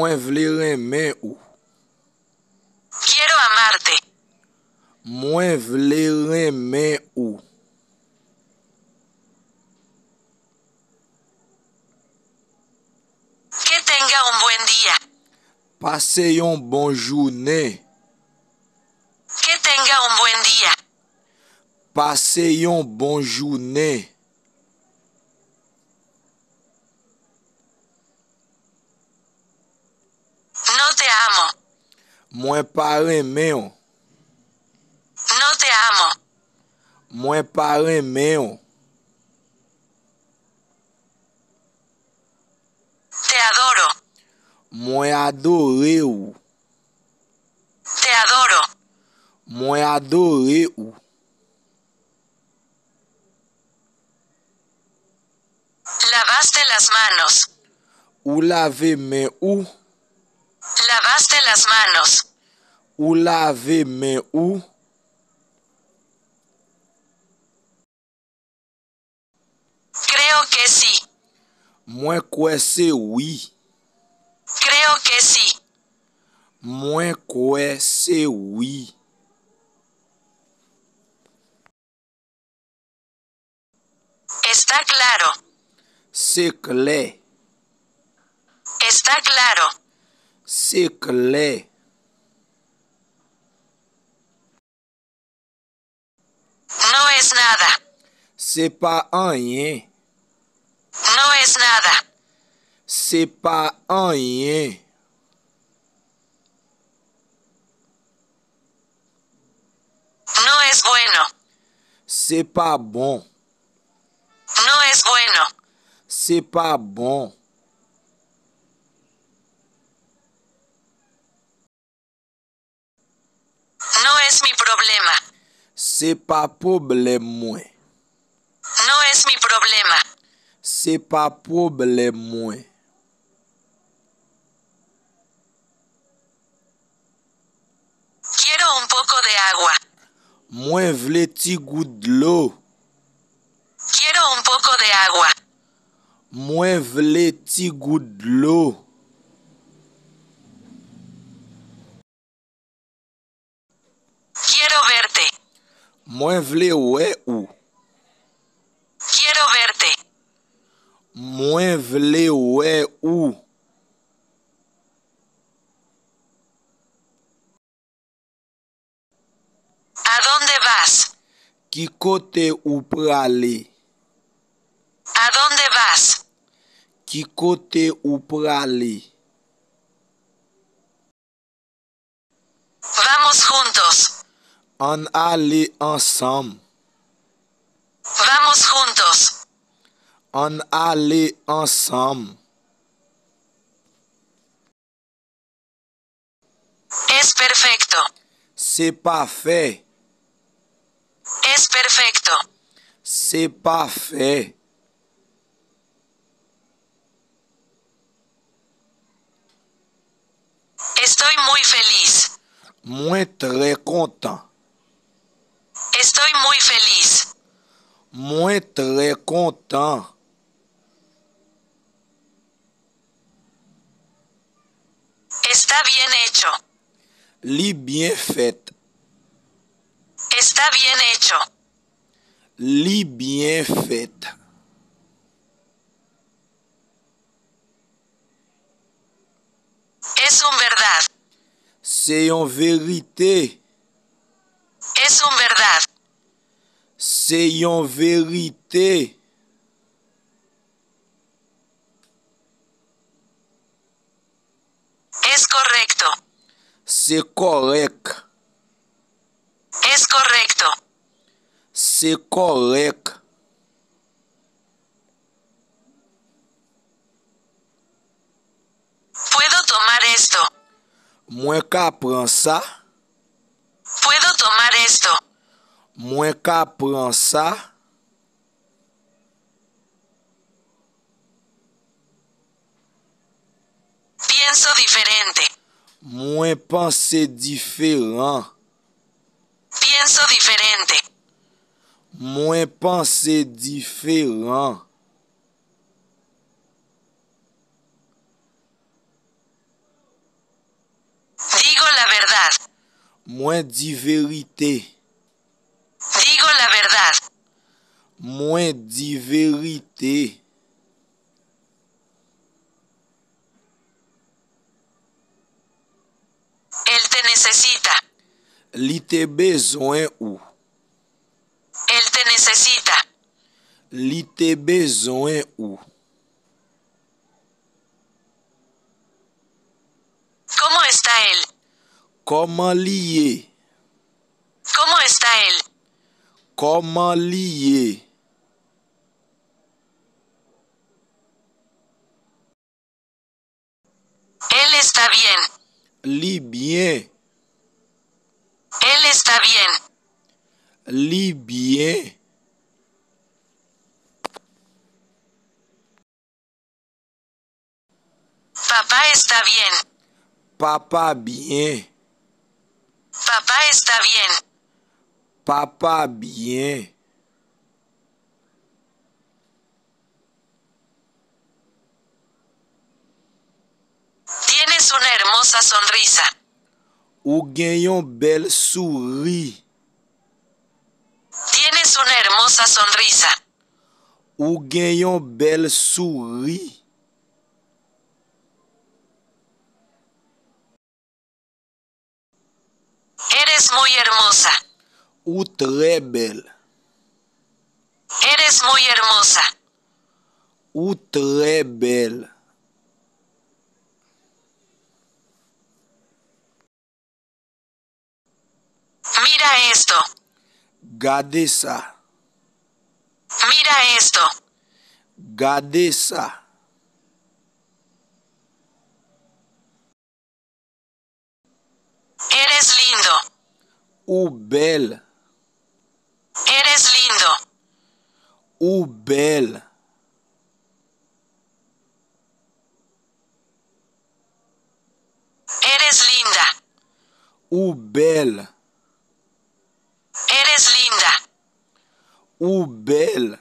Mwen vle reme ou. Quiero amarte. Mwen vle reme ou. Que tenga un buen día. Pase yon bon journée. Que tenga un buen día. Pase yon bon journée. No te amo. Mwen pa reme ou. No te amo. Mwen pa reme ou. Te adoro. Mwen adore ou. Te adoro. Mwen adore ou. Lavaste las manos. Ou lave men ou. Lavaste las manos. Ou lave men ou. Creo que sí. Mwen kwe se oui. Creo que sí. Mwen kwe se oui. Está claro. Se kle. Está claro. Se kle. No es nada. Se pa anyen. No es nada. Se pa anyen. No es bueno. Se pa bon. No es bueno. Se pa bon. No es mi problema. Se pa problem mwen. No es mi problema. Se pa problem mwen. Quiero un poco de agua. Mwen vle ti gout d'lo. Quiero un poco de agua. Mwen vle ti gout d'lo. Quiero verte. Mwen vle we ou. Quiero verte. Mwen vle we ou. ¿A dónde vas? Ki kote ou prale? ¿A dónde vas? Ki kote ou prale? Vamos juntos. An ale ansam. Vamos juntos. An ale ansam. Es perfecto. Se pa fe. Es perfecto. Se pa fe. Estoy muy feliz. Mwen tre kontan. Estoy muy feliz. Mwen tre kontan. Está bien hecho. Li bien fet. Está bien hecho. Li bien fet. Es un verdad. Se yon verite. Es un verdad. Se yon verite. Es correcto. Se korek. Es correcto. Se korek. ¿Puedo tomar esto? Mwen ka pran sa. ¿Puedo tomar esto? Mwen ka pran sa. Pienso diferente. Mwen panse diferan. Pienso diferente. Mwen panse diferan. Moi dis vérité. Digo la verdad. Moi dis vérité. Él te necesita. Li te besoin ou. Él te necesita. Li te besoin ou. ¿Cómo está él? Comment lié? ¿Cómo está él? Comment lié? Él está bien. Li bien. Él está bien. Li bien. Papá está bien. Papa bien. Papá está bien. Papa bien. Tienes una hermosa sonrisa. Ou gen yon bel souri. Tienes una hermosa sonrisa. Ou gen yon bel souri. Eres muy hermosa. Ou très belle. Eres muy hermosa. Ou très belle. Mira esto. Gardez ça. Mira esto. Gardez ça. Eres lindo. Ou belle. Eres lindo. Ou belle. Eres linda. Ou belle. Eres linda. Ou belle.